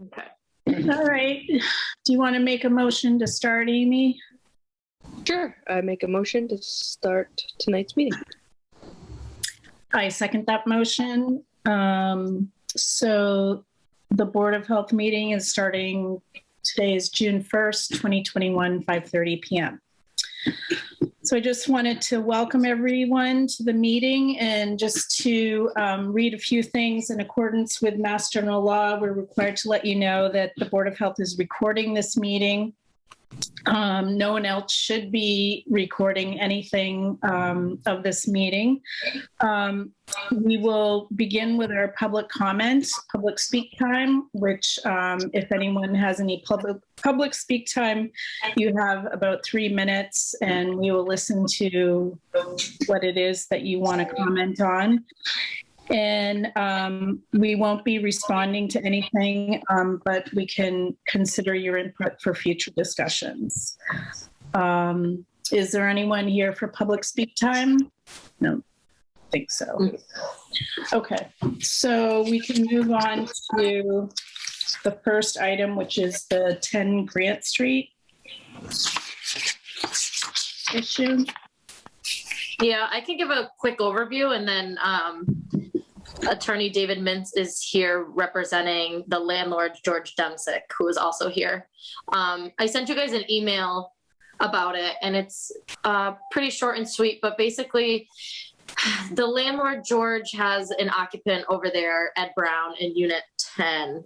Okay. All right. Do you want to make a motion to start, Amy? Sure. I make a motion to start tonight's meeting. I second that motion. So the Board of Health meeting is starting, today is June 1st, 2021, 5:30 p.m. So I just wanted to welcome everyone to the meeting, and just to read a few things. In accordance with Mass General Law, we're required to let you know that the Board of Health is recording this meeting. No one else should be recording anything of this meeting. We will begin with our public comments, public speak time, which if anyone has any public speak time, you have about 3 minutes, and we will listen to what it is that you want to comment on. And we won't be responding to anything, but we can consider your input for future discussions. Is there anyone here for public speak time? No, I think so. Okay, so we can move on to the first item, which is the 10 Grant Street issue. Yeah, I can give a quick overview, and then Attorney David Mintz is here representing the landlord, George Demsick, who is also here. I sent you guys an email about it, and it's pretty short and sweet, but basically the landlord, George, has an occupant over there, Ed Brown, in Unit 10.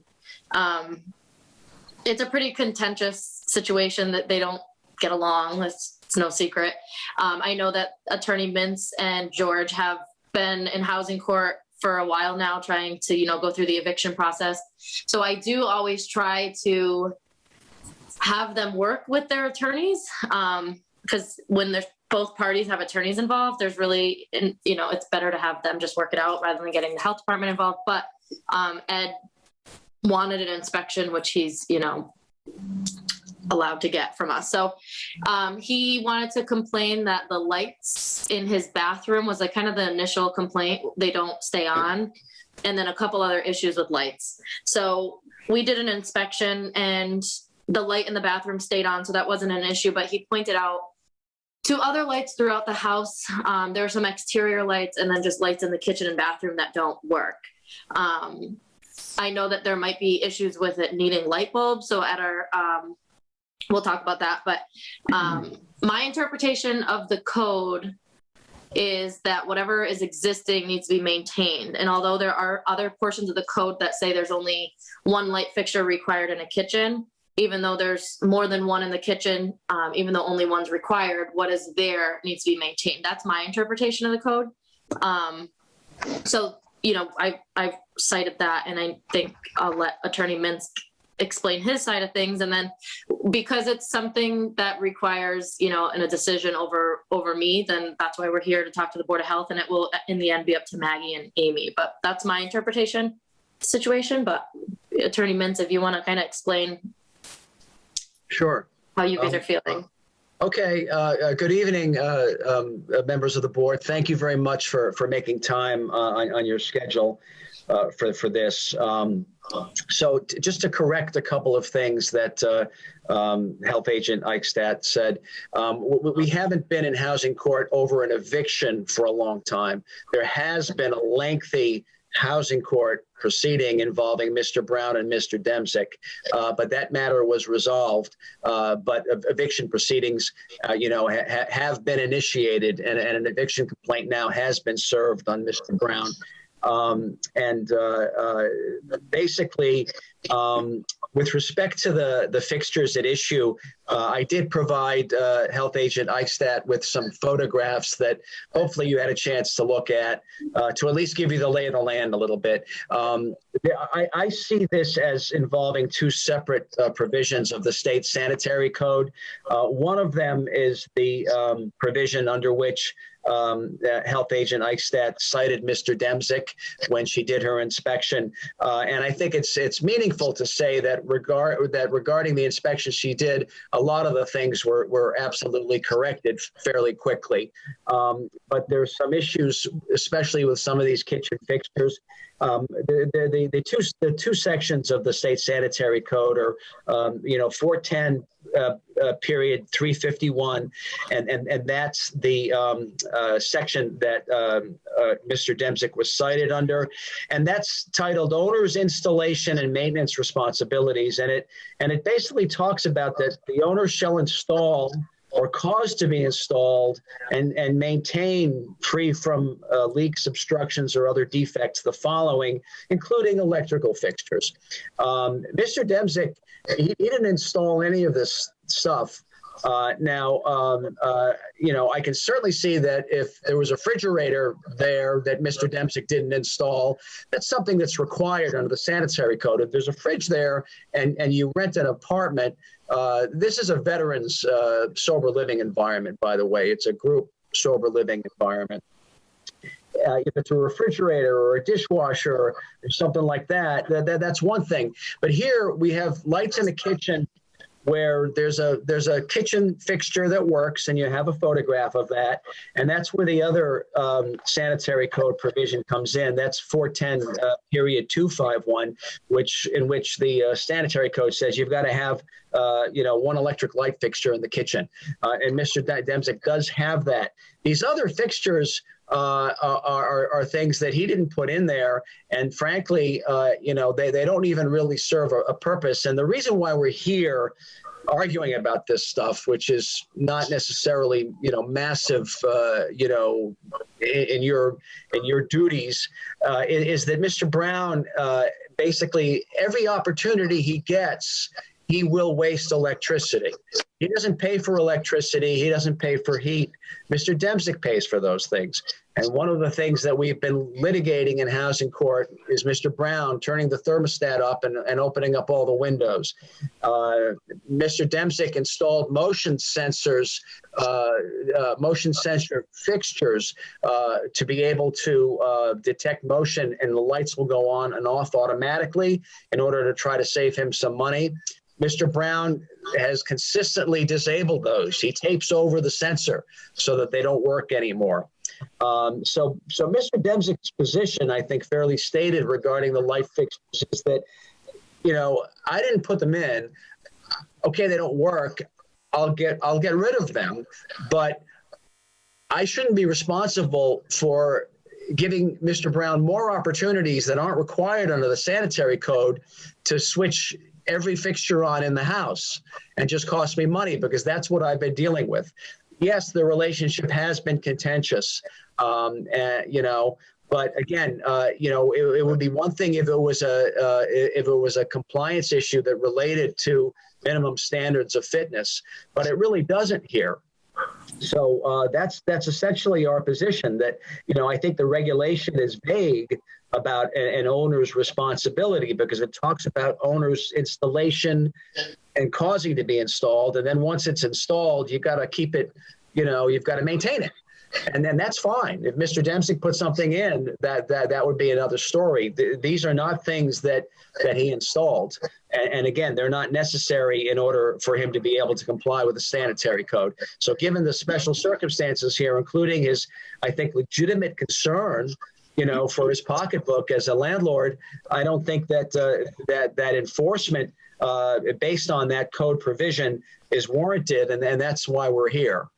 It's a pretty contentious situation that they don't get along. It's no secret. I know that Attorney Mintz and George have been in housing court for a while now, trying to, go through the eviction process. So I do always try to have them work with their attorneys, because when there's both parties have attorneys involved, there's really, it's better to have them just work it out rather than getting the health department involved. But Ed wanted an inspection, which he's, allowed to get from us. So he wanted to complain that the lights in his bathroom was like kind of the initial complaint. They don't stay on. And then a couple other issues with lights. So we did an inspection, and the light in the bathroom stayed on. So that wasn't an issue, but he pointed out 2 other lights throughout the house. There are some exterior lights, and then just lights in the kitchen and bathroom that don't work. I know that there might be issues with it needing light bulbs. So at our, we'll talk about that, but my interpretation of the code is that whatever is existing needs to be maintained. And although there are other portions of the code that say there's only 1 light fixture required in a kitchen, even though there's more than 1 in the kitchen, even though only 1's required, what is there needs to be maintained. That's my interpretation of the code. So, I've cited that, and I think I'll let Attorney Mintz explain his side of things. And then because it's something that requires, a decision over me, then that's why we're here to talk to the Board of Health, and it will in the end be up to Maggie and Amy. But that's my interpretation situation. But Attorney Mintz, if you want to kind of explain. Sure. How you guys are feeling. Okay. Good evening, members of the board. Thank you very much for making time on your schedule for this. So just to correct a couple of things that Health Agent Eichstadt said, we haven't been in housing court over an eviction for a long time. There has been a lengthy housing court proceeding involving Mr. Brown and Mr. Demsick, but that matter was resolved. But eviction proceedings, have been initiated, and an eviction complaint now has been served on Mr. Brown. Basically, with respect to the fixtures at issue, I did provide Health Agent Eichstadt with some photographs that hopefully you had a chance to look at to at least give you the lay of the land a little bit. I see this as involving 2 separate provisions of the state sanitary code. One of them is the provision under which Health Agent Eichstadt cited Mr. Demsick when she did her inspection, and I think it's meaningful to say that regarding the inspection she did, a lot of the things were absolutely corrected fairly quickly. But there's some issues, especially with some of these kitchen fixtures. The two sections of the state sanitary code are 410 period 351, and that's the section that Mr. Demzik was cited under, and that's titled Owner's Installation and Maintenance Responsibilities, and it basically talks about that the owner shall install or cause to be installed and maintain, free from leaks, obstructions, or other defects, the following, including electrical fixtures. Mr. Demzik, he didn't install any of this stuff. I can certainly see that if there was a refrigerator there that Mr. Demzik didn't install, that's something that's required under the sanitary code. If there's a fridge there and you rent an apartment, this is a veterans sober living environment, by the way. It's a group sober living environment. If it's a refrigerator or a dishwasher or something like that, that's one thing. But here we have lights in the kitchen where there's a kitchen fixture that works, and you have a photograph of that, and that's where the other sanitary code provision comes in. That's 410 period 251, in which the sanitary code says you've got to have one electric light fixture in the kitchen, and Mr. Demzik does have that. These other fixtures are things that he didn't put in there, and frankly, they don't even really serve a purpose. And the reason why we're here arguing about this stuff, which is not necessarily massive, in your duties, is that Mr. Brown basically every opportunity he gets, he will waste electricity. He doesn't pay for electricity. He doesn't pay for heat. Mr. Demzik pays for those things. And one of the things that we've been litigating in housing court is Mr. Brown turning the thermostat up and opening up all the windows. Mr. Demzik installed motion sensor fixtures to be able to detect motion, and the lights will go on and off automatically in order to try to save him some money. Mr. Brown has consistently disabled those. He tapes over the sensor so that they don't work anymore. So Mr. Demzik's position, I think, fairly stated regarding the light fixtures is that, I didn't put them in. Okay, they don't work. I'll get rid of them, but I shouldn't be responsible for giving Mr. Brown more opportunities that aren't required under the sanitary code to switch every fixture on in the house and just cost me money, because that's what I've been dealing with. Yes, the relationship has been contentious, but again, it would be one thing if it was a compliance issue that related to minimum standards of fitness, but it really doesn't here. So that's essentially our position, that I think the regulation is vague about an owner's responsibility, because it talks about owner's installation and causing to be installed, and then once it's installed, you got to keep it, you've got to maintain it, and then that's fine. If Mr. Demzik put something in, that would be another story. These are not things that he installed, and again, they're not necessary in order for him to be able to comply with the sanitary code. So given the special circumstances here, including his, I think, legitimate concern for his pocketbook as a landlord, I don't think that that enforcement based on that code provision is warranted, and that's why we're here.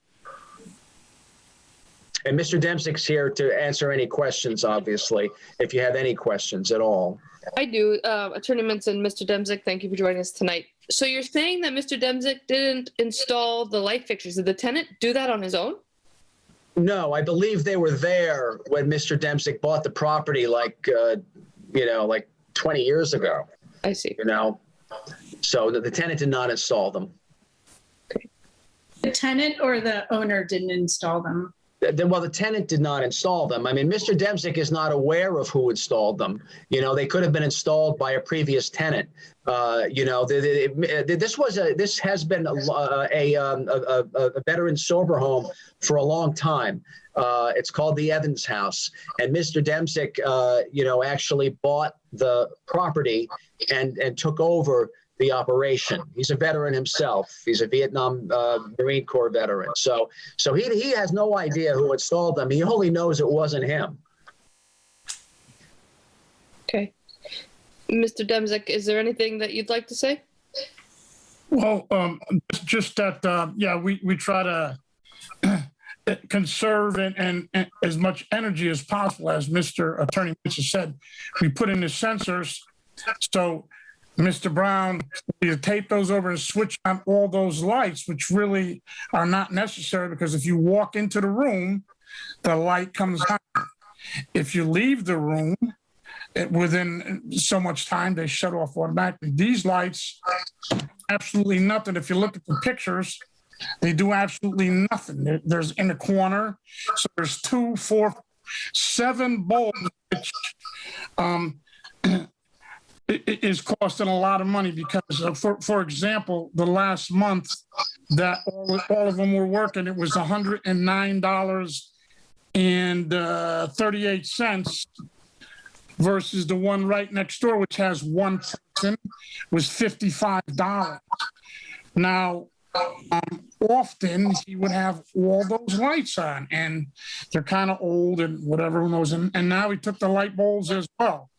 And Mr. Demzik's here to answer any questions, obviously, if you have any questions at all. I do. Attorney Minson, Mr. Demzik, thank you for joining us tonight. So you're saying that Mr. Demzik didn't install the light fixtures. Did the tenant do that on his own? No, I believe they were there when Mr. Demzik bought the property, like 20 years ago. I see. So the tenant did not install them. Okay. The tenant or the owner didn't install them? Well, the tenant did not install them. I mean, Mr. Demzik is not aware of who installed them. They could have been installed by a previous tenant. This has been a veteran sober home for a long time. It's called the Evans House, and Mr. Demzik, actually bought the property and took over the operation. He's a veteran himself. He's a Vietnam Marine Corps veteran. So he has no idea who installed them. He only knows it wasn't him. Mr. Demzik, is there anything that you'd like to say? Well, just that, yeah, we try to conserve and as much energy as possible, as Mr. Attorney Mitchell said. We put in the sensors. So, Mr. Brown, you tape those over and switch on all those lights, which really are not necessary, because if you walk into the room, the light comes on. If you leave the room, within so much time, they shut off automatically. These lights, absolutely nothing. If you look at the pictures, they do absolutely nothing. There's in the corner. So there's 2, 4, 7 bulbs, which it is costing a lot of money, because, for example, the last month that all of them were working, it was $109.38 versus the one right next door, which has one person, was $55. Now, often he would have all those lights on, and they're kind of old and whatever, who knows. And now he took the light bulbs as well.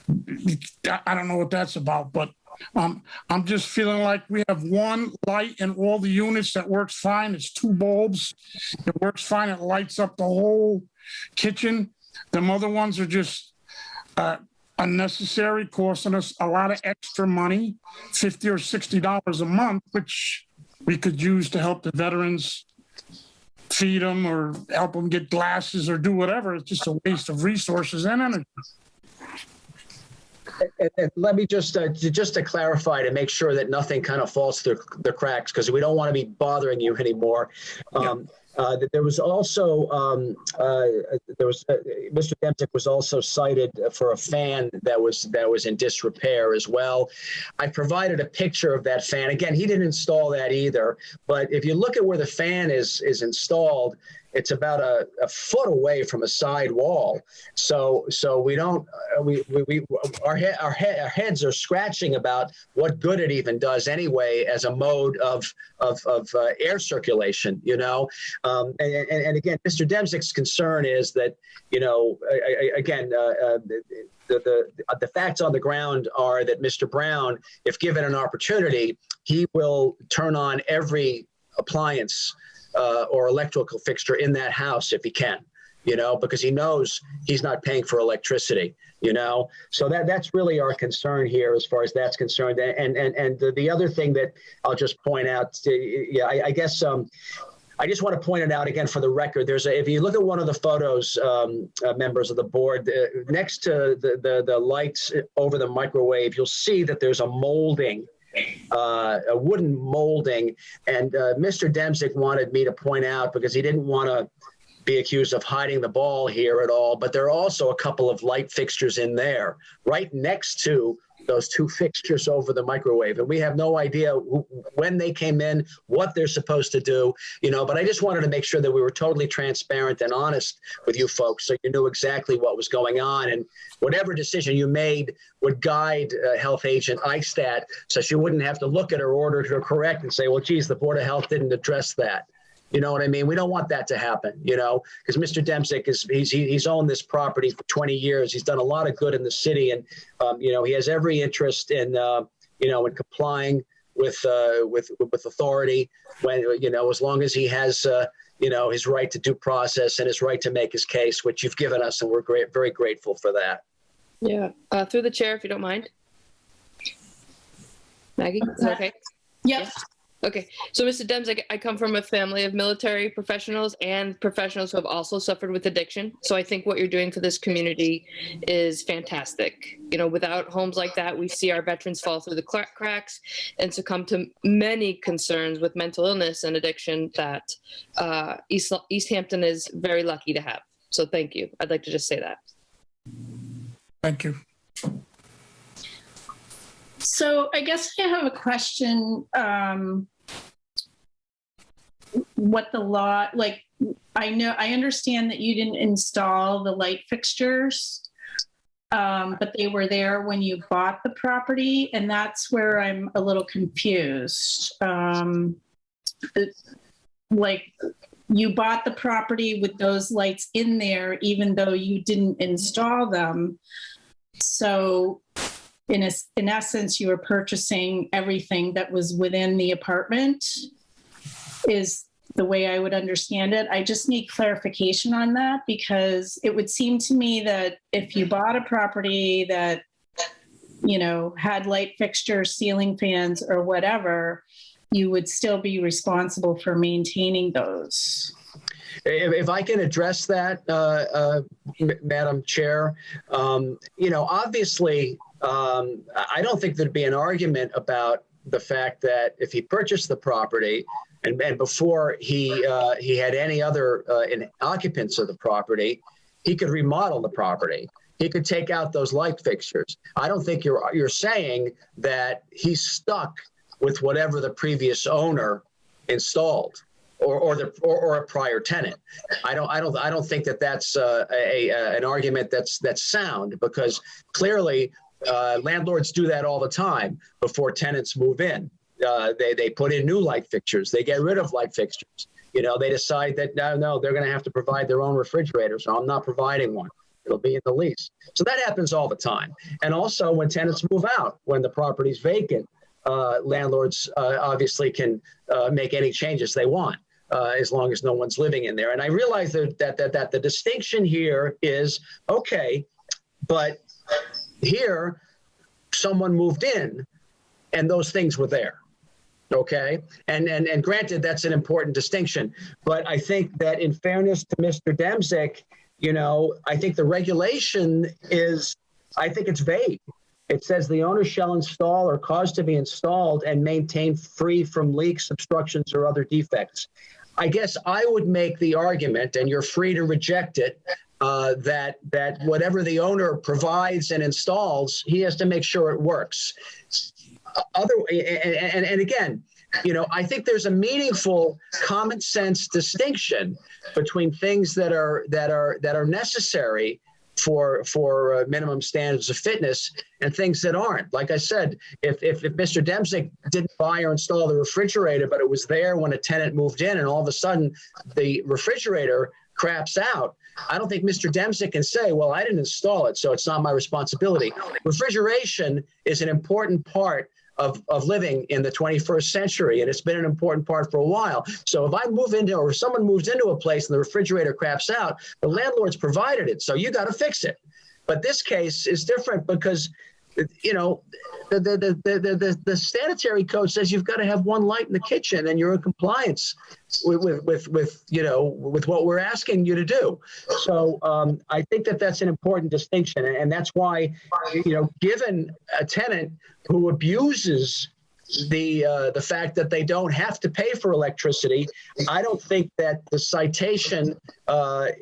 I don't know what that's about, but I'm just feeling like we have one light in all the units that works fine. It's 2 bulbs. It works fine. It lights up the whole kitchen. Them other ones are just unnecessary, costing us a lot of extra money, $50 or $60 a month, which we could use to help the veterans, feed them or help them get glasses or do whatever. It's just a waste of resources and energy. And let me just to clarify, to make sure that nothing kind of falls through the cracks, because we don't want to be bothering you anymore. There was also Mr. Demzik was also cited for a fan that was in disrepair as well. I provided a picture of that fan. Again, he didn't install that either, but if you look at where the fan is installed, it's about a foot away from a side wall. So we don't our heads are scratching about what good it even does anyway as a mode of air circulation, you know. And again, Mr. Demzik's concern is that, you know, again, the facts on the ground are that Mr. Brown, if given an opportunity, he will turn on every appliance or electrical fixture in that house if he can, you know, because he knows he's not paying for electricity, you know. So that's really our concern here as far as that's concerned. And the other thing that I'll just point out, I guess I just want to point it out again for the record. If you look at one of the photos, members of the board, next to the lights over the microwave, you'll see that there's a molding, a wooden molding. And Mr. Demzik wanted me to point out, because he didn't want to be accused of hiding the ball here at all, but there are also a couple of light fixtures in there right next to those 2 fixtures over the microwave. And we have no idea when they came in, what they're supposed to do, you know, but I just wanted to make sure that we were totally transparent and honest with you folks, so you knew exactly what was going on, and whatever decision you made would guide Health Agent Eichstadt, so she wouldn't have to look at her order to correct and say, well, geez, the Board of Health didn't address that. You know what I mean? We don't want that to happen, you know, because Mr. Demzik he's owned this property for 20 years. He's done a lot of good in the city, and you know, he has every interest in you know, in complying with authority, when, you know, as long as he has you know, his right to due process and his right to make his case, which you've given us, and we're very grateful for that. Yeah, through the chair, if you don't mind. Maggie, is that okay? Yep. Yeah. Okay, so Mr. Demzik, I come from a family of military professionals and professionals who have also suffered with addiction. So I think what you're doing for this community is fantastic. You know, without homes like that, we see our veterans fall through the cracks and succumb to many concerns with mental illness and addiction that Easthampton is very lucky to have. So thank you. I'd like to just say that. Thank you. So I guess I have a question. What the law, like, I understand that you didn't install the light fixtures, but they were there when you bought the property, and that's where I'm a little confused. Like, you bought the property with those lights in there, even though you didn't install them. So in essence, you were purchasing everything that was within the apartment, is the way I would understand it. I just need clarification on that, because it would seem to me that if you bought a property that, you know, had light fixtures, ceiling fans, or whatever, you would still be responsible for maintaining those. If I can address that, Madam Chair, you know, obviously, I don't think there'd be an argument about the fact that if he purchased the property and before he had any other occupants of the property, he could remodel the property. He could take out those light fixtures. I don't think you're saying that he's stuck with whatever the previous owner installed or a prior tenant. I don't think that that's an argument that's sound, because clearly landlords do that all the time before tenants move in. They put in new light fixtures. They get rid of light fixtures. You know, they decide that no, they're going to have to provide their own refrigerator, so I'm not providing one. It'll be in the lease. So that happens all the time. And also when tenants move out, when the property's vacant, landlords obviously can make any changes they want, as long as no one's living in there. And I realize that the distinction here is, okay, but here someone moved in and those things were there. Okay. And granted, that's an important distinction. But I think that in fairness to Mr. Demzik, you know, I think the regulation is, I think it's vague. It says the owner shall install or cause to be installed and maintain free from leaks, obstructions, or other defects. I guess I would make the argument, and you're free to reject it, that whatever the owner provides and installs, he has to make sure it works. And again, you know, I think there's a meaningful common sense distinction between things that are necessary for minimum standards of fitness and things that aren't. Like I said, if Mr. Demzik didn't buy or install the refrigerator, but it was there when a tenant moved in and all of a sudden the refrigerator craps out, I don't think Mr. Demzik can say, well, I didn't install it, so it's not my responsibility. Refrigeration is an important part of living in the 21st century, and it's been an important part for a while. So if I move into, or if someone moves into a place and the refrigerator craps out, the landlord's provided it, so you got to fix it. But this case is different because, you know, the sanitary code says you've got to have one light in the kitchen, and you're in compliance with you know, with what we're asking you to do. So I think that that's an important distinction, and that's why, you know, given a tenant who abuses the fact that they don't have to pay for electricity, I don't think that the citation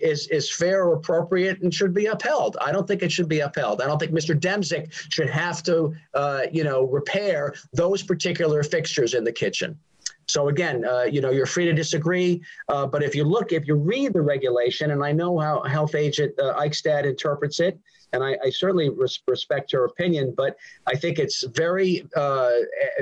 is fair or appropriate and should be upheld. I don't think it should be upheld. I don't think Mr. Demzik should have to, you know, repair those particular fixtures in the kitchen. So again, you know, you're free to disagree, but if you read the regulation, and I know how Health Agent Eichstadt interprets it, and I certainly respect her opinion, but I think it's very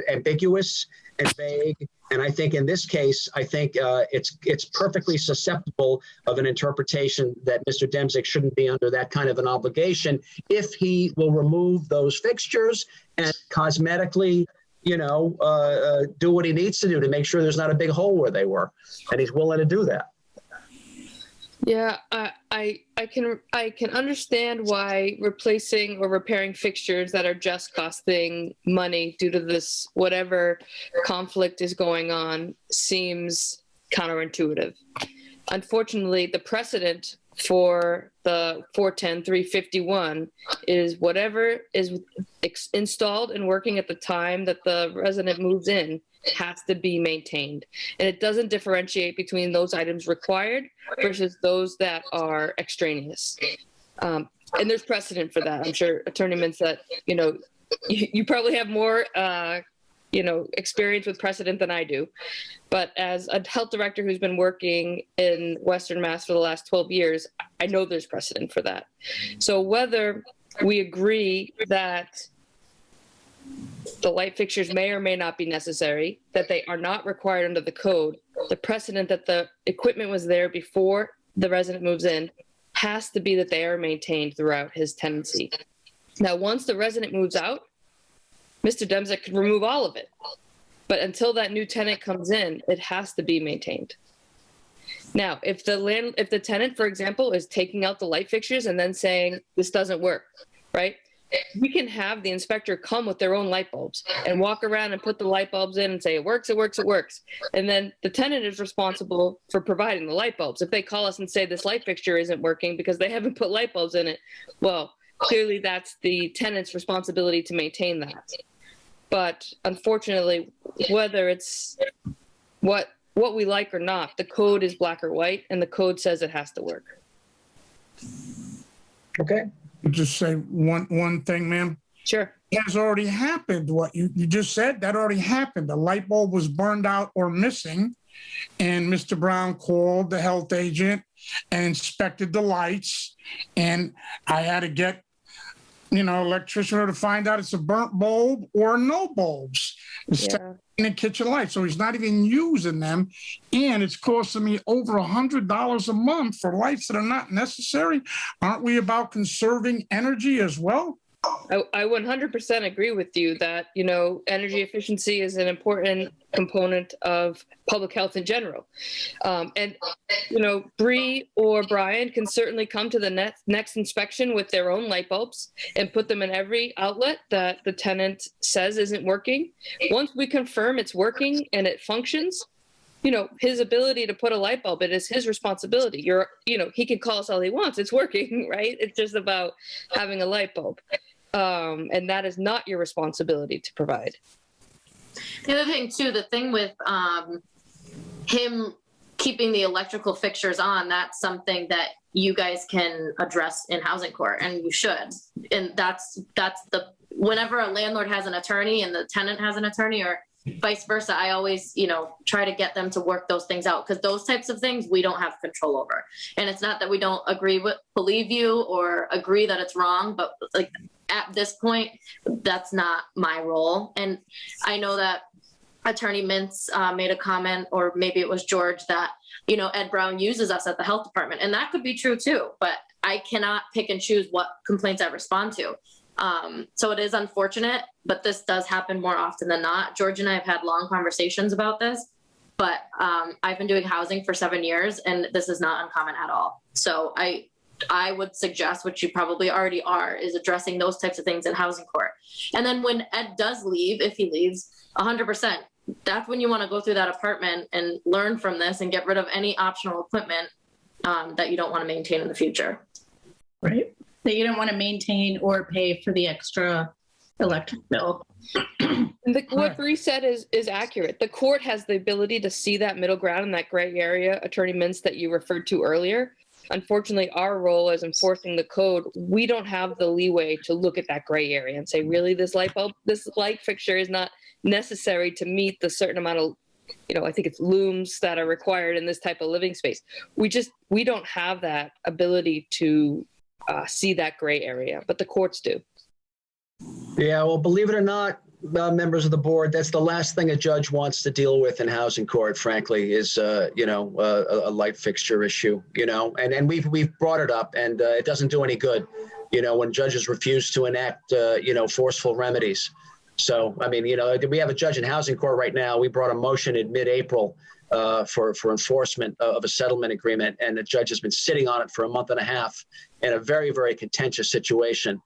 ambiguous and vague. And I think in this case, I think it's perfectly susceptible of an interpretation that Mr. Demzik shouldn't be under that kind of an obligation if he will remove those fixtures and cosmetically, you know, do what he needs to do to make sure there's not a big hole where they were. And he's willing to do that. Yeah, I can understand why replacing or repairing fixtures that are just costing money due to this whatever conflict is going on seems counterintuitive. Unfortunately, the precedent for the 410-351 is whatever is installed and working at the time that the resident moves in has to be maintained. And it doesn't differentiate between those items required versus those that are extraneous. And there's precedent for that. I'm sure Attorney Mintz, that, you know, you probably have more, you know, experience with precedent than I do. But as a health director who's been working in Western Mass for the last 12 years, I know there's precedent for that. So whether we agree that the light fixtures may or may not be necessary, that they are not required under the code, the precedent that the equipment was there before the resident moves in has to be that they are maintained throughout his tenancy. Now, once the resident moves out, Mr. Demzek could remove all of it. But until that new tenant comes in, it has to be maintained. Now, if the tenant, for example, is taking out the light fixtures and then saying this doesn't work, right? We can have the inspector come with their own light bulbs and walk around and put the light bulbs in and say it works, it works, it works. And then the tenant is responsible for providing the light bulbs. If they call us and say this light fixture isn't working because they haven't put light bulbs in it, well, clearly that's the tenant's responsibility to maintain that. But unfortunately, whether it's what we like or not, the code is black or white, and the code says it has to work. Okay. Just say one thing, ma'am. Sure. It has already happened. What you just said, that already happened. The light bulb was burned out or missing, and Mr. Brown called the health agent and inspected the lights, and I had to get electrician to find out it's a burnt bulb or no bulbs. Yeah. In the kitchen light, so he's not even using them, and it's costing me over $100 a month for lights that are not necessary. Aren't we about conserving energy as well? I 100% agree with you that, energy efficiency is an important component of public health in general. And Bree or Brian can certainly come to the next inspection with their own light bulbs and put them in every outlet that the tenant says isn't working. Once we confirm it's working and it functions, his ability to put a light bulb, it is his responsibility. He can call us all he wants. It's working, right? It's just about having a light bulb. And that is not your responsibility to provide. The other thing too, the thing with him keeping the electrical fixtures on, that's something that you guys can address in housing court, and you should. And that's whenever a landlord has an attorney and the tenant has an attorney, or vice versa, I always, try to get them to work those things out, because those types of things we don't have control over. And it's not that we don't believe you or agree that it's wrong, but like at this point, that's not my role. And I know that Attorney Mintz made a comment, or maybe it was George, that, Ed Brown uses us at the health department. And that could be true too, but I cannot pick and choose what complaints I respond to. So it is unfortunate, but this does happen more often than not. George and I have had long conversations about this, but I've been doing housing for 7 years, and this is not uncommon at all. So I would suggest, which you probably already are, is addressing those types of things in housing court. And then when Ed does leave, if he leaves, 100%, that's when you want to go through that apartment and learn from this and get rid of any optional equipment that you don't want to maintain in the future. Right. That you don't want to maintain or pay for the extra electric bill. What Bree said is accurate. The court has the ability to see that middle ground in that gray area, Attorney Mintz, that you referred to earlier. Unfortunately, our role as enforcing the code, we don't have the leeway to look at that gray area and say, really, this light fixture is not necessary to meet the certain amount of, I think it's looms that are required in this type of living space. We don't have that ability to see that gray area, but the courts do. Yeah, well, believe it or not, members of the board, that's the last thing a judge wants to deal with in housing court, frankly, is, a light fixture issue, and we've brought it up, and it doesn't do any good, when judges refuse to enact, forceful remedies. So, I mean, we have a judge in housing court right now. We brought a motion in mid-April for enforcement of a settlement agreement, and the judge has been sitting on it for a month and a half in a very, very contentious situation.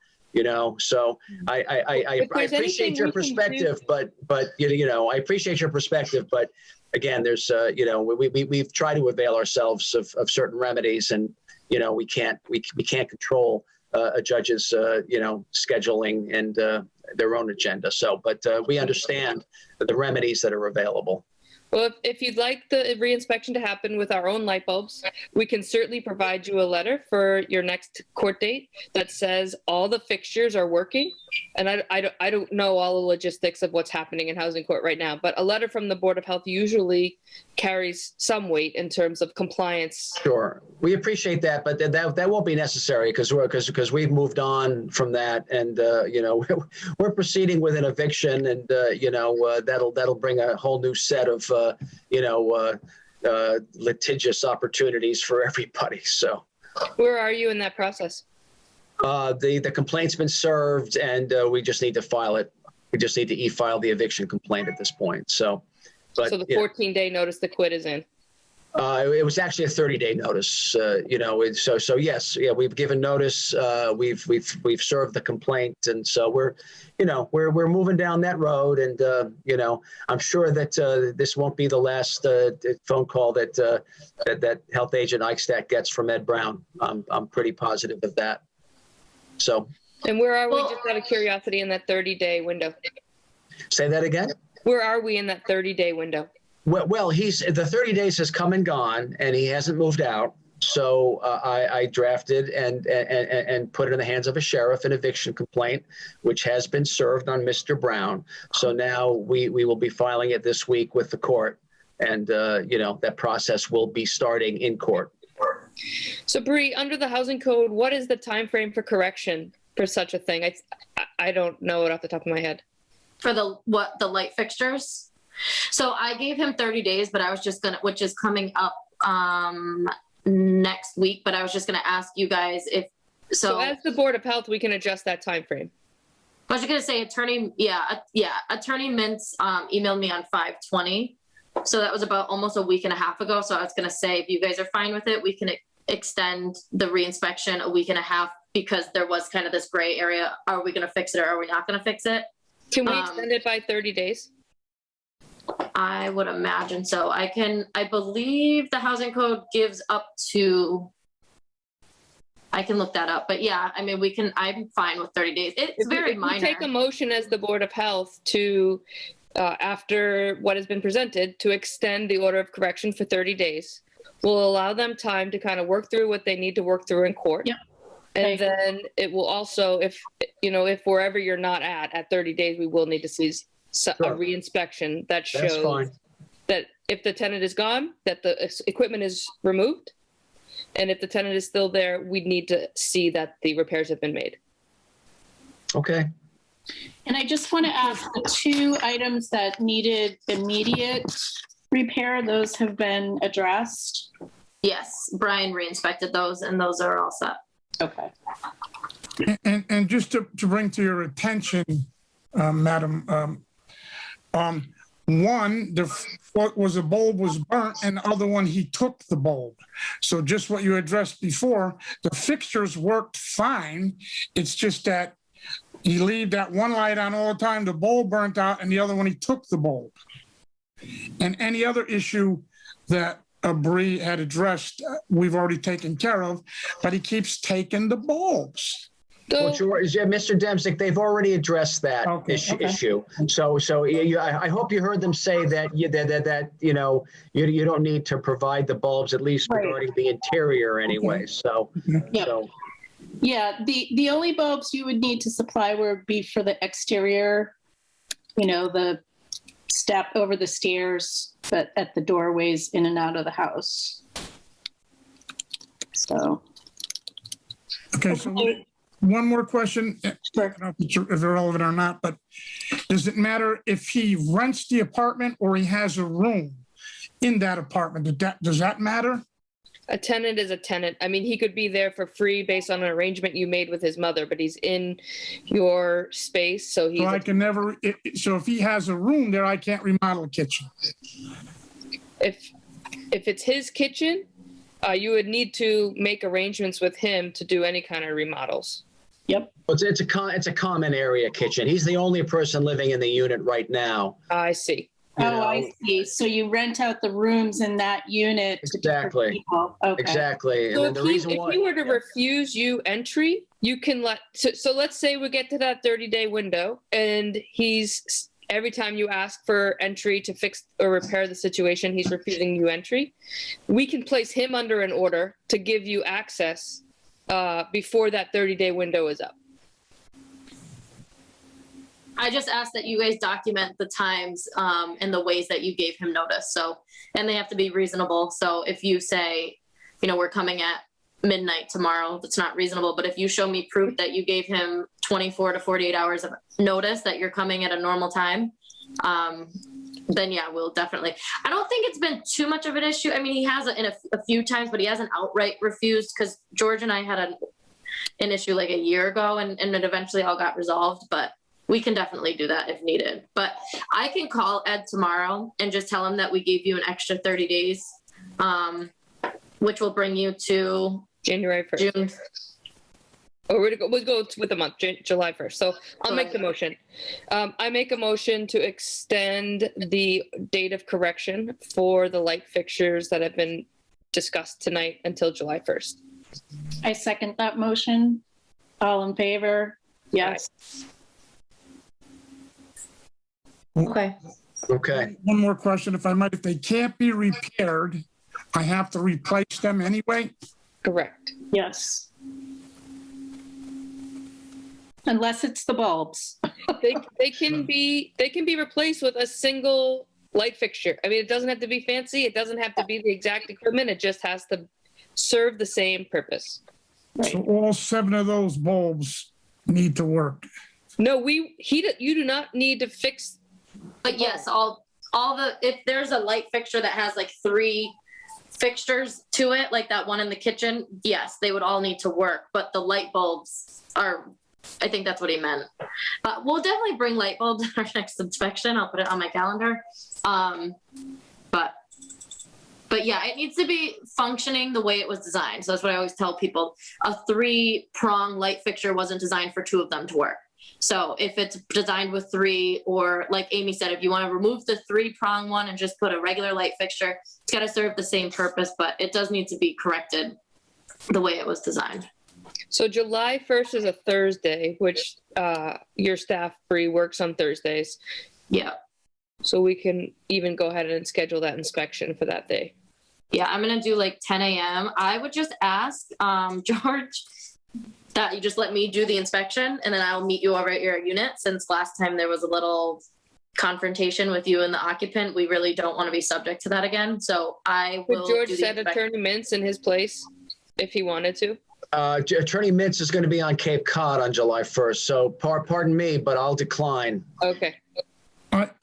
So I appreciate your perspective, but I appreciate your perspective, but again, there's we've tried to avail ourselves of certain remedies, and we can't control a judge's scheduling and their own agenda. So, but we understand the remedies that are available. Well, if you'd like the reinspection to happen with our own light bulbs, we can certainly provide you a letter for your next court date that says all the fixtures are working. And I don't know all the logistics of what's happening in housing court right now, but a letter from the Board of Health usually carries some weight in terms of compliance. Sure, we appreciate that, but that won't be necessary because we've moved on from that, and we're proceeding with an eviction, and that'll bring a whole new set of litigious opportunities for everybody. So, where are you in that process? The complaint's been served, and we just need to file it. We just need to e-file the eviction complaint at this point. So, but So the 14-day notice to quit is in. it was actually a 30-day notice. So yes, yeah, we've given notice. We've served the complaint, and so we're moving down that road. And I'm sure that this won't be the last phone call that Health Agent Eichstadt gets from Ed Brown. I'm pretty positive of that. So. And where are we, just out of curiosity, in that 30-day window? Say that again? Where are we in that 30-day window? Well, the 30 days has come and gone, and he hasn't moved out. So I drafted and put it in the hands of a sheriff an eviction complaint, which has been served on Mr. Brown. So now we will be filing it this week with the court, and that process will be starting in court. So Bree, under the housing code, what is the time frame for correction for such a thing? I don't know it off the top of my head. For the light fixtures? So I gave him 30 days, but I was just which is coming up next week, but I was just gonna ask you guys if, so as the Board of Health, we can adjust that time frame. I was just gonna say Attorney Mintz emailed me on 5/20. So that was about almost a week and a half ago. So I was gonna say, if you guys are fine with it, we can extend the reinspection a week and a half, because there was kind of this gray area. Are we gonna fix it or are we not gonna fix it? Can we extend it by 30 days? I would imagine so. I believe the housing code gives up to, I can look that up, but yeah, I mean, I'm fine with 30 days. It's very minor. We take a motion as the Board of Health to, after what has been presented, to extend the order of correction for 30 days. We'll allow them time to kind of work through what they need to work through in court. Yep. And then it will also, if wherever you're not at 30 days, we will need to see a reinspection that shows that if the tenant is gone, that the equipment is removed. And if the tenant is still there, we need to see that the repairs have been made. Okay. And I just want to ask, the 2 items that needed immediate repair, those have been addressed? Yes, Brian re-inspected those and those are all set. Okay. And just to bring to your attention, Madam, one, what was a bulb was burnt, and the other one, he took the bulb. So just what you addressed before, the fixtures worked fine. It's just that he leave that one light on all the time, the bulb burnt out, and the other one, he took the bulb. And any other issue that Bree had addressed, we've already taken care of, but he keeps taking the bulbs. Well, George, Mr. Demzik, they've already addressed that issue. So I hope you heard them say that you don't need to provide the bulbs, at least regarding the interior anyway. So, Yeah, the only bulbs you would need to supply would be for the exterior, the step over the stairs, but at the doorways in and out of the house. So. Okay, so one more question. I don't know if it's irrelevant or not, but does it matter if he rents the apartment or he has a room in that apartment? Does that matter? A tenant is a tenant. I mean, he could be there for free based on an arrangement you made with his mother, but he's in your space, so he's. So if he has a room there, I can't remodel a kitchen. If it's his kitchen, you would need to make arrangements with him to do any kind of remodels. Yep. It's a common area kitchen. He's the only person living in the unit right now. I see. I see. So you rent out the rooms in that unit to different people. Okay. Exactly. So and if he were to refuse you entry, you can so let's say we get to that 30-day window and he's, every time you ask for entry to fix or repair the situation, he's refusing you entry. We can place him under an order to give you access before that 30-day window is up. I just asked that you guys document the times and the ways that you gave him notice. So, and they have to be reasonable. So if you say, we're coming at midnight tomorrow, that's not reasonable. But if you show me proof that you gave him 24 to 48 hours of notice that you're coming at a normal time, then yeah, we'll definitely. I don't think it's been too much of an issue. I mean, he has in a few times, but he hasn't outright refused, because George and I had an issue like a year ago and it eventually all got resolved. But we can definitely do that if needed. But I can call Ed tomorrow and just tell him that we gave you an extra 30 days, which will bring you to January 1st. June. Or we'll go with the month, July 1st. So I'll make the motion. I make a motion to extend the date of correction for the light fixtures that have been discussed tonight until July 1st. I second that motion. All in favor? Yes. Okay. Okay. One more question, if I might. If they can't be repaired, I have to replace them anyway? Correct. Yes. Unless it's the bulbs. They can be replaced with a single light fixture. I mean, it doesn't have to be fancy. It doesn't have to be the exact equipment. It just has to serve the same purpose. So all 7 of those bulbs need to work. No, you do not need to fix. But yes, all the, if there's a light fixture that has like 3 fixtures to it, like that one in the kitchen, yes, they would all need to work. But the light bulbs are, I think that's what he meant. But we'll definitely bring light bulbs in our next inspection. I'll put it on my calendar. But yeah, it needs to be functioning the way it was designed. So that's what I always tell people. A 3-prong light fixture wasn't designed for 2 of them to work. So if it's designed with 3, or like Amy said, if you want to remove the 3-prong one and just put a regular light fixture, it's got to serve the same purpose, but it does need to be corrected the way it was designed. So July 1st is a Thursday, which your staff, Bree, works on Thursdays. Yeah. So we can even go ahead and schedule that inspection for that day. Yeah, I'm going to do like 10 a.m. I would just ask, George, that you just let me do the inspection, and then I'll meet you over at your unit, since last time there was a little confrontation with you and the occupant. We really don't want to be subject to that again. So I will. Would George set Attorney Mintz in his place if he wanted to? Attorney Mintz is going to be on Cape Cod on July 1st. So pardon me, but I'll decline. Okay.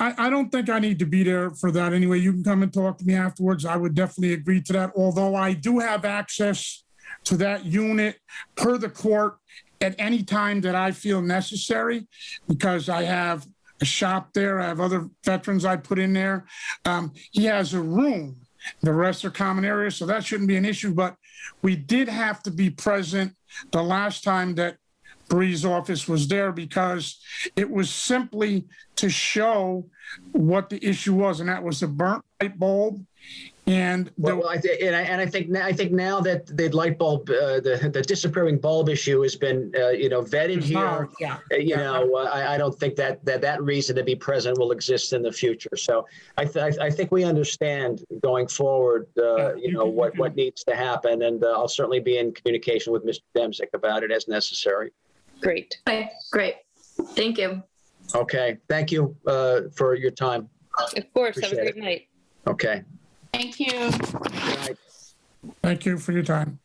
I don't think I need to be there for that anyway. You can come and talk to me afterwards. I would definitely agree to that, although I do have access to that unit per the court at any time that I feel necessary, because I have a shop there. I have other veterans I put in there. He has a room. The rest are common areas, so that shouldn't be an issue. But we did have to be present the last time that Bree's office was there, because it was simply to show what the issue was, and that was the burnt light bulb. And I think now that the light bulb, the disappearing bulb issue has been vetted here. I don't think that reason to be present will exist in the future. So I think we understand going forward. What needs to happen, and I'll certainly be in communication with Mr. Demzik about it as necessary. Great. Okay, great. Thank you. Okay, thank you for your time. Of course. Appreciate Have a great night. Okay. Thank you. Good night. thank you for your time.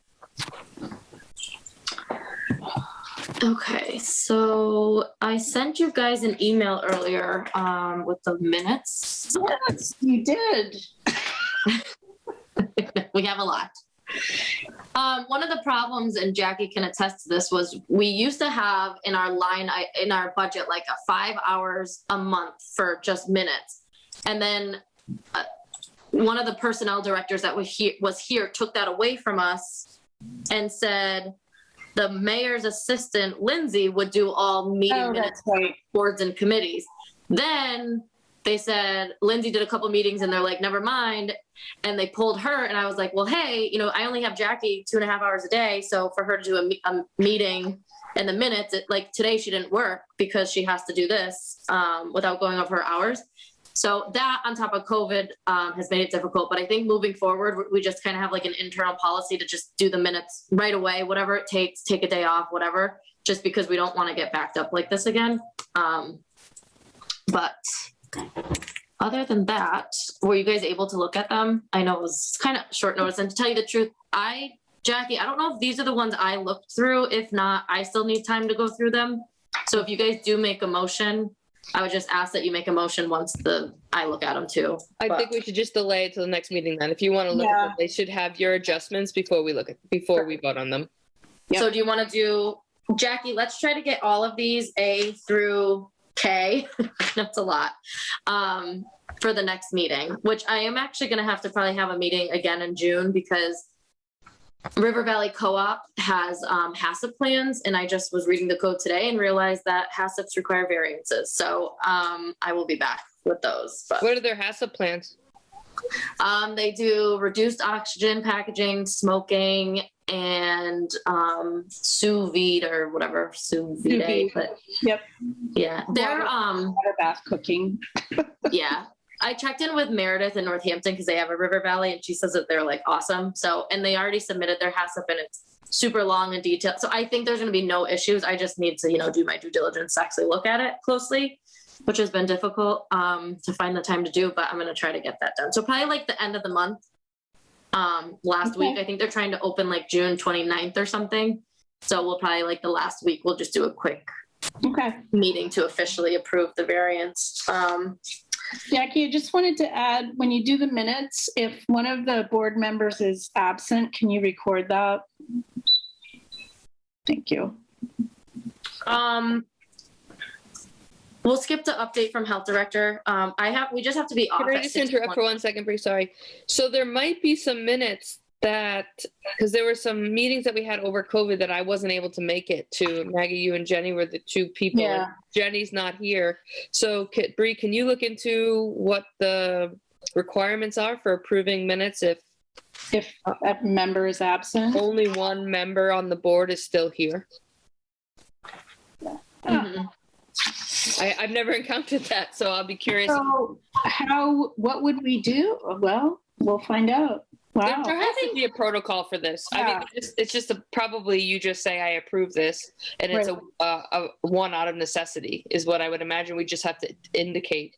Okay, so I sent you guys an email earlier with the minutes. Yes, you did. We have a lot. One of the problems, and Jackie can attest to this, was we used to have in our budget like 5 hours a month for just minutes, and then one of the personnel directors that was here took that away from us and said the mayor's assistant Lindsay would do all meeting minutes, right, boards and committees. Then they said Lindsay did a couple meetings and they're like, never mind. And they pulled her. And I was like, well, hey, I only have Jackie 2.5 hours a day. So for her to do a meeting and the minutes, like today she didn't work because she has to do this without going over her hours. So that on top of COVID has made it difficult. But I think moving forward, we just kind of have like an internal policy to just do the minutes right away, whatever it takes, take a day off, whatever, just because we don't want to get backed up like this again. But other than that, were you guys able to look at them? I know it was kind of short notice. And to tell you the truth, Jackie, I don't know if these are the ones I looked through. If not, I still need time to go through them. So if you guys do make a motion, I would just ask that you make a motion once I look at them too. I think we should just delay it till the next meeting then. If you want to look at them, they should have your adjustments before we vote on them. Yep. So do you want to do, Jackie, let's try to get all of these A through K. That's a lot. For the next meeting, which I am actually going to have to probably have a meeting again in June because River Valley Co-op has HACCP plans, and I just was reading the code today and realized that HACCPs require variances. So I will be back with those. But What are their HACCP plans? they do reduced oxygen packaging, smoking, and sous vide or whatever, sous vide. But Yep. yeah, they're Water bath cooking. yeah. I checked in with Meredith in Northampton because they have a River Valley, and she says that they're like awesome. So, and they already submitted their HACCP, and it's super long and detailed. So I think there's going to be no issues. I just need to, do my due diligence to actually look at it closely, which has been difficult to find the time to do, but I'm going to try to get that done. So probably like the end of the month. Last week, I think they're trying to open like June 29th or something. So we'll probably like the last week, we'll just do a quick meeting to officially approve the variance. Jackie, I just wanted to add, when you do the minutes, if one of the board members is absent, can you record that? Thank you. We'll skip the update from health director. We just have to be off. Can I just interrupt for 1 second, Bree? Sorry. So there might be some minutes because there were some meetings that we had over COVID that I wasn't able to make it to. Maggie, you and Jenny were the two people. Yeah. And Jenny's not here. So Bree, can you look into what the requirements are for approving minutes if a member is absent? only one member on the board is still here? Mhm. I've never encountered that, so I'll be curious. So what would we do? Well, we'll find out. Wow. There has to be a protocol for this. I mean, it's just probably you just say, I approve this, and it's a one out of necessity is what I would imagine. We just have to indicate.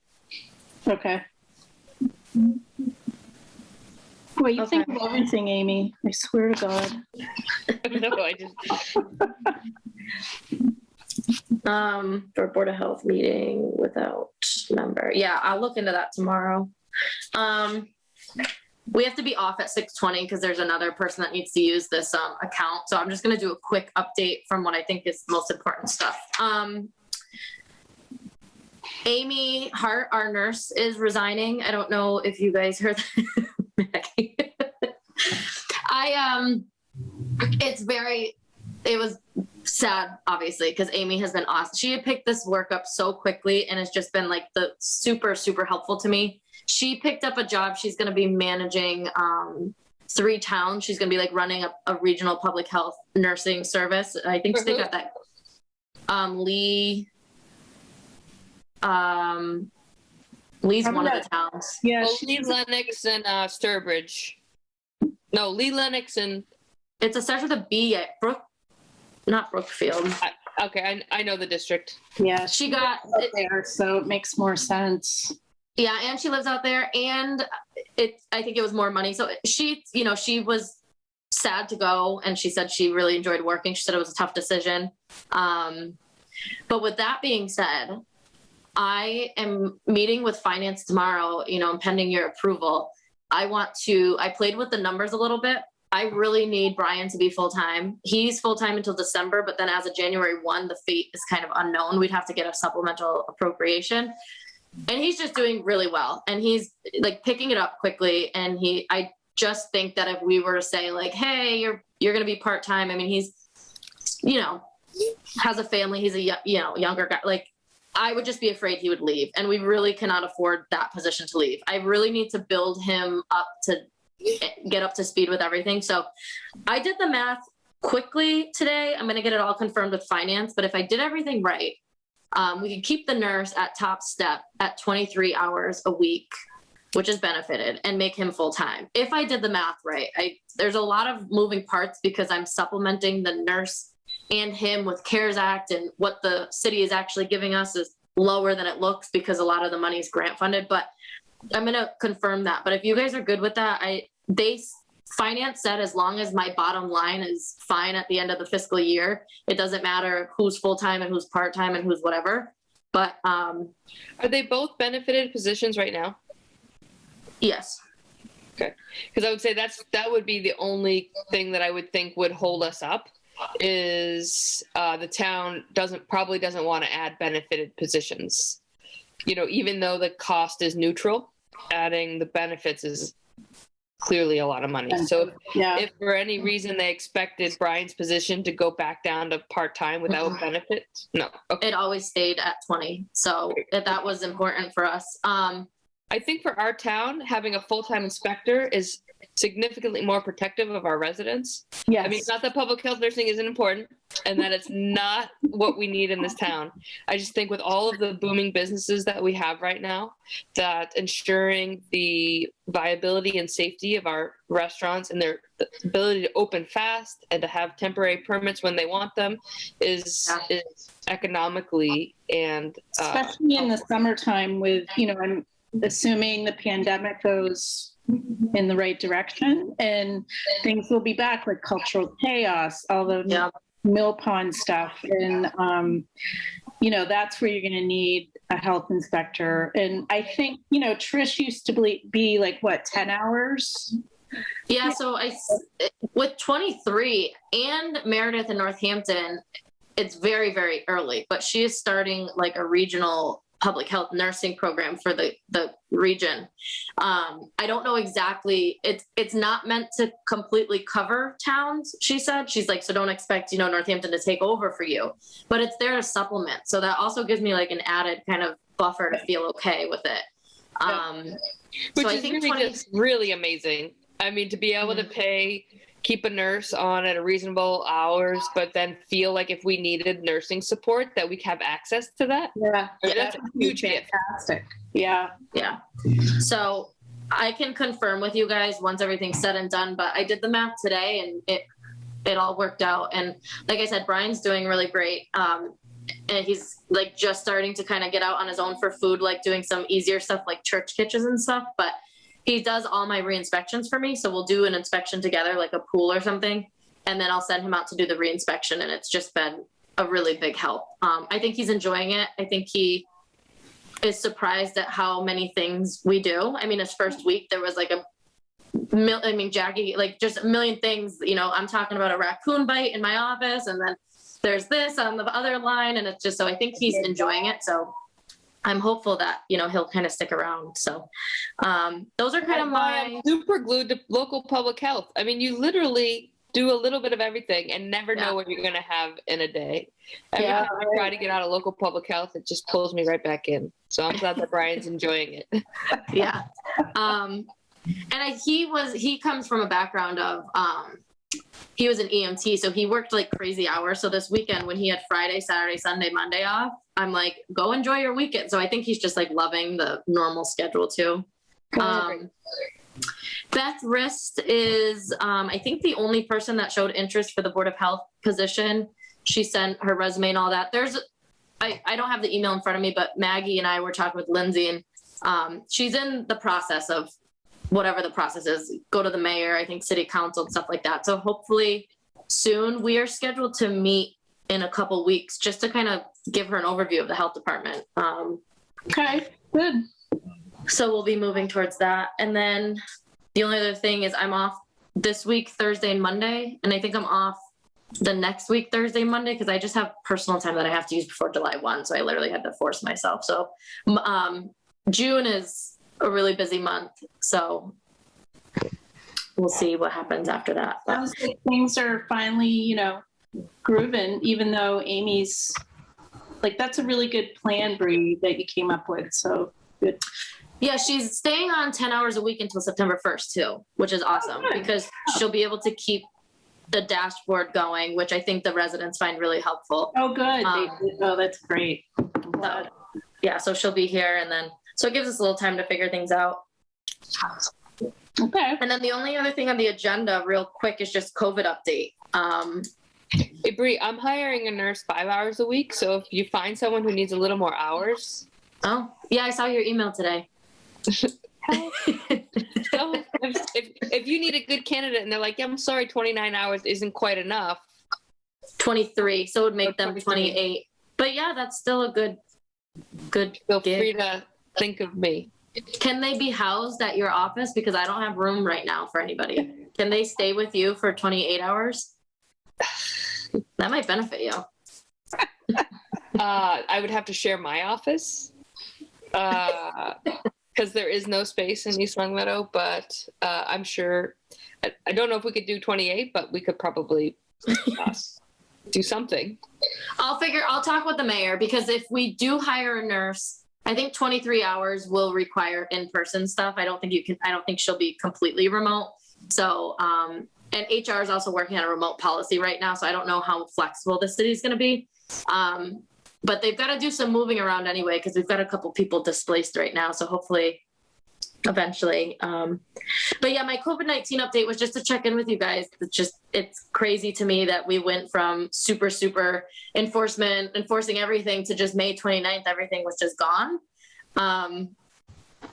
Okay. Well, you think of everything, Amy. I swear to God. No, I just... For Board of Health meeting without member. Yeah, I'll look into that tomorrow. We have to be off at 6:20 because there's another person that needs to use this account. So I'm just going to do a quick update from what I think is most important stuff. Amy Hart, our nurse, is resigning. I don't know if you guys heard that. It was sad, obviously, because Amy has been awesome. She had picked this work up so quickly and has just been like the super, super helpful to me. She picked up a job. She's going to be managing 3 towns. She's going to be like running a regional public health nursing service. I think they got that. Lee's one of the towns. Yeah. Lee Lennox and Sturbridge. No, Lee Lennox and... It's a starts with a B at not Brookfield. Okay, I know the district. Yeah. She got it there, so it makes more sense. Yeah, and she lives out there, and I think it was more money. So she was sad to go, and she said she really enjoyed working. She said it was a tough decision. But with that being said, I am meeting with finance tomorrow, and pending your approval. I played with the numbers a little bit. I really need Brian to be full-time. He's full-time until December, but then as of January 1, the fate is kind of unknown. We'd have to get a supplemental appropriation. And he's just doing really well. And he's like picking it up quickly. And I just think that if we were to say like, hey, you're going to be part-time. I mean, he's, has a family. He's a, younger guy. Like, I would just be afraid he would leave. And we really cannot afford that position to leave. I really need to build him up to get up to speed with everything. So I did the math quickly today. I'm going to get it all confirmed with finance. But if I did everything right, we could keep the nurse at top step at 23 hours a week, which is benefited, and make him full-time. If I did the math right, there's a lot of moving parts because I'm supplementing the nurse and him with CARES Act, and what the city is actually giving us is lower than it looks because a lot of the money is grant funded, but I'm going to confirm that. But if you guys are good with that, finance said as long as my bottom line is fine at the end of the fiscal year, it doesn't matter who's full-time and who's part-time and who's whatever. But are they both benefited positions right now? Yes. Okay. Because I would say that would be the only thing that I would think would hold us up. is the town probably doesn't want to add benefited positions. Even though the cost is neutral, adding the benefits is clearly a lot of money. So if for any reason they expected Brian's position to go back down to part-time without benefits, no. Okay. It always stayed at 20. So that was important for us. I think for our town, having a full-time inspector is significantly more protective of our residents. Yes. I mean, it's not that public health nursing isn't important and that it's not what we need in this town. I just think with all of the booming businesses that we have right now, that ensuring the viability and safety of our restaurants and their ability to open fast and to have temporary permits when they want them is economically and especially in the summertime with, I'm assuming the pandemic goes in the right direction and things will be back like cultural chaos, all the mill pond stuff. And, that's where you're going to need a health inspector. And I think, Trish used to be like, 10 hours? Yeah. So with 23 and Meredith in Northampton, it's very, very early, but she is starting like a regional public health nursing program for the region. I don't know exactly. It's not meant to completely cover towns, she said. She's like, so don't expect, Northampton to take over for you, but it's there to supplement. So that also gives me like an added kind of buffer to feel okay with it. Which so is I think just really amazing. I mean, to be able to keep a nurse on at a reasonable hours, but then feel like if we needed nursing support that we have access to that. Yeah. That's a huge gift. Fantastic. Yeah. Yeah. So I can confirm with you guys once everything's said and done, but I did the math today and it all worked out. And like I said, Brian's doing really great. And he's like just starting to kind of get out on his own for food, like doing some easier stuff like church kitchens and stuff, but he does all my re-inspections for me. So we'll do an inspection together, like a pool or something. And then I'll send him out to do the re-inspection. And it's just been a really big help. I think he's enjoying it. I think he is surprised at how many things we do. I mean, his first week, there was like Jackie, like just a million things, I'm talking about a raccoon bite in my office. And then there's this on the other line. And it's just, so I think he's enjoying it. So I'm hopeful that, he'll kind of stick around. So those are kind of I'm super glued to local public health. I mean, you literally do a little bit of everything and never know what you're going to have in a day. Every time I try to get out of local public health, it just pulls me right back in. So I'm glad that Brian's enjoying it. Yeah. And he comes from a background of, he was an EMT, so he worked like crazy hours. So this weekend when he had Friday, Saturday, Sunday, Monday off, I'm like, go enjoy your weekend. So I think he's just like loving the normal schedule too. Beth Rist is, I think the only person that showed interest for the Board of Health position. She sent her resume and all that. I don't have the email in front of me, but Maggie and I were talking with Lindsay and she's in the process of whatever the process is, go to the mayor, I think city council and stuff like that. So hopefully soon we are scheduled to meet in a couple weeks just to kind of give her an overview of the health department. Okay, good. So we'll be moving towards that. And then the only other thing is I'm off this week, Thursday and Monday. And I think I'm off the next week, Thursday, Monday, because I just have personal time that I have to use before July 1. So I literally had to force myself. So June is a really busy month. So we'll see what happens after that. Sounds like things are finally, grooving, even though Amy's like, that's a really good plan, Bree, that you came up with. So good. Yeah, she's staying on 10 hours a week until September 1st too, which is awesome because she'll be able to keep the dashboard going, which I think the residents find really helpful. Oh, good. Oh, that's great. So, yeah, so she'll be here and then, so it gives us a little time to figure things out. Okay. And then the only other thing on the agenda real quick is just COVID update. Hey, Bree, I'm hiring a nurse 5 hours a week. So if you find someone who needs a little more hours. Oh, yeah, I saw your email today. So if you need a good candidate and they're like, yeah, I'm sorry, 29 hours isn't quite enough. 23. So it would make them 28. But yeah, that's still a good Feel gig. free to think of me. Can they be housed at your office? Because I don't have room right now for anybody. Can they stay with you for 28 hours? That might benefit you. I would have to share my office because there is no space in East Longmeadow, but I'm sure, I don't know if we could do 28, but we could probably do something. I'll talk with the mayor, because if we do hire a nurse, I think 23 hours will require in-person stuff. I don't think she'll be completely remote. So, and HR is also working on a remote policy right now. So I don't know how flexible the city is going to be. But they've got to do some moving around anyway, because we've got a couple people displaced right now. So hopefully eventually. But yeah, my COVID-19 update was just to check in with you guys. It's crazy to me that we went from super enforcing everything to just May 29th, everything was just gone.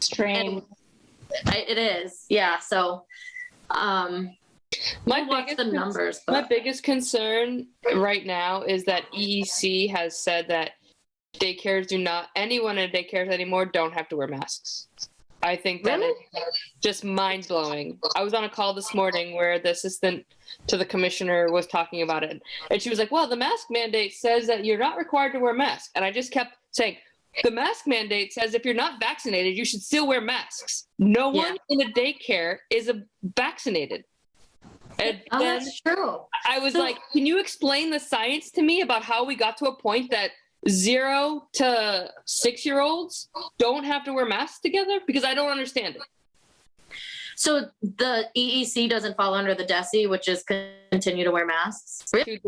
Strange. It is. Yeah. So, my biggest concern right now is that EEC has said that anyone in daycares anymore don't have to wear masks. I think that is just mind blowing. I was on a call this morning where the assistant to the commissioner was talking about it. And she was like, well, the mask mandate says that you're not required to wear a mask. And I just kept saying, the mask mandate says if you're not vaccinated, you should still wear masks. No one in a daycare is vaccinated. And that's true. I was like, can you explain the science to me about how we got to a point that 0 to 6-year-olds don't have to wear masks together? Because I don't understand it. So the EEC doesn't fall under the DESI, which is continue to wear masks. Really?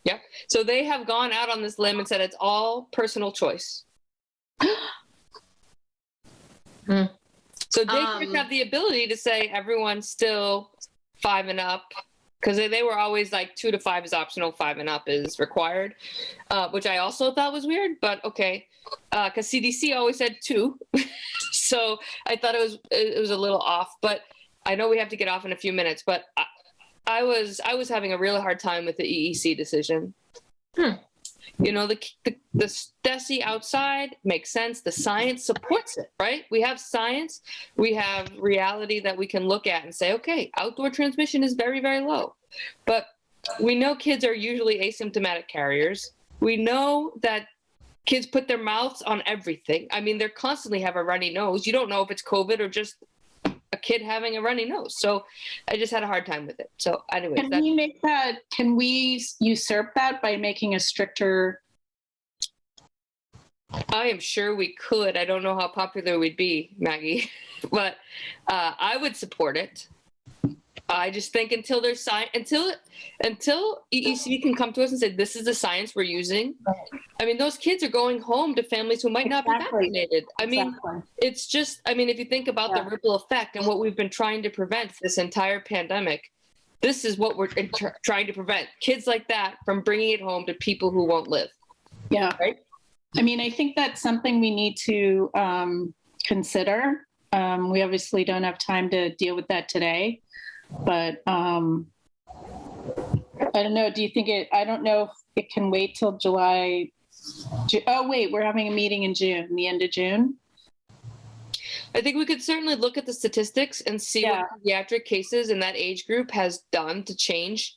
Yeah. So they have gone out on this limb and said it's all personal choice. So daycares have the ability to say everyone's still 5 and up, because they were always like 2 to 5 is optional, 5 and up is required, which I also thought was weird, but okay, because CDC always said 2, so I thought it was a little off. But I know we have to get off in a few minutes, but I was having a really hard time with the EEC decision. You know, the DESI outside makes sense. The science supports it, right? We have science. We have reality that we can look at and say, okay, outdoor transmission is very, very low. But we know kids are usually asymptomatic carriers. We know that kids put their mouths on everything. I mean, they constantly have a runny nose. You don't know if it's COVID or just a kid having a runny nose. So I just had a hard time with it. So anyway, can we usurp that by making a stricter? I am sure we could. I don't know how popular we'd be, Maggie, but I would support it. I just think until there's science, until EEC can come to us and say, this is the science we're using. I mean, those kids are going home to families who might not be vaccinated. I mean, it's just, I mean, if you think about the ripple effect and what we've been trying to prevent this entire pandemic, this is what we're trying to prevent. Kids like that from bringing it home to people who won't live. Yeah. Right? I mean, I think that's something we need to consider. We obviously don't have time to deal with that today. But I don't know. Do you think I don't know if it can wait till July. Oh, wait, we're having a meeting in June, the end of June. I think we could certainly look at the statistics and see what pediatric cases in that age group has done to change.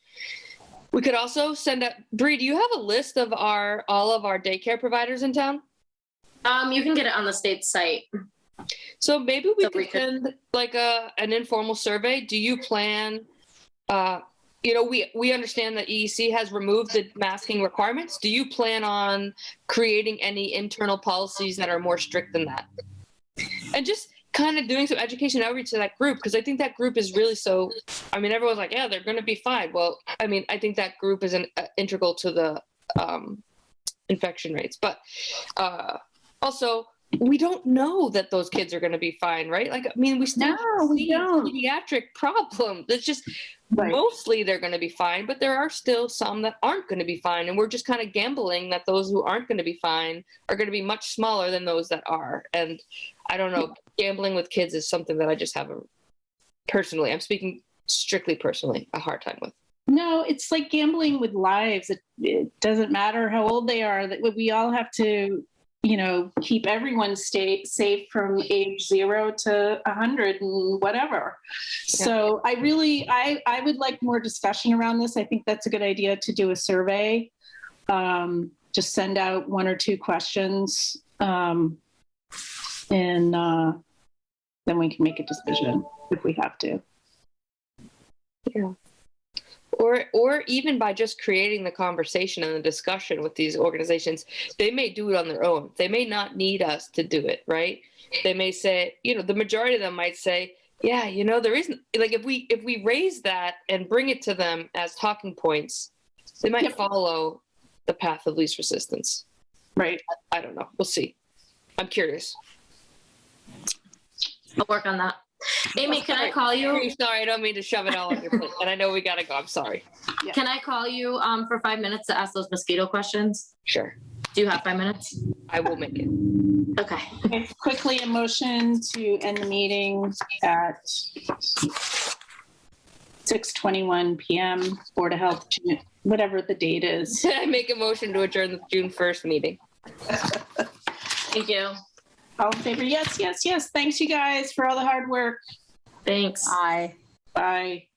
We could also send out, Bree, do you have a list of all of our daycare providers in town? You can get it on the state site. So maybe we could send like an informal survey. Do you plan, we understand that EEC has removed the masking requirements. Do you plan on creating any internal policies that are more strict than that? And just kind of doing some education outreach to that group, because I think that group is really everyone's like, yeah, they're going to be fine. Well, I mean, I think that group is integral to the infection rates. But also, we don't know that those kids are going to be fine, right? Like, I mean, we still see pediatric problems. It's just mostly they're going to be fine, but there are still some that aren't going to be fine. And we're just kind of gambling that those who aren't going to be fine are going to be much smaller than those that are. And I don't know, gambling with kids is something that I just have personally, I'm speaking strictly personally, a hard time with. No, it's like gambling with lives. It doesn't matter how old they are. That we all have to keep everyone safe from age 0 to 100 and whatever. Yeah. So I would like more discussion around this. I think that's a good idea to do a survey. Just send out 1 or 2 questions, and then we can make a decision if we have to. Yeah. Or even by just creating the conversation and the discussion with these organizations, they may do it on their own. They may not need us to do it, right? They may say, the majority of them might say, yeah, there isn't, like, if we raise that and bring it to them as talking points, they might follow the path of least resistance. Right. I don't know. We'll see. I'm curious. I'll work on that. Amy, can I call you? Sorry, I don't mean to shove it all on your plate. And I know we got to go. I'm sorry. Yeah. Can I call you for 5 minutes to ask those mosquito questions? Sure. Do you have 5 minutes? I will make it. Okay. Quickly, a motion to end the meeting at 6:21 p.m. Board of Health, whatever the date is. I make a motion to adjourn the June 1st meeting. Thank you. All in favor? Yes, yes, yes. Thanks, you guys, for all the hard work. Thanks. Bye. Bye.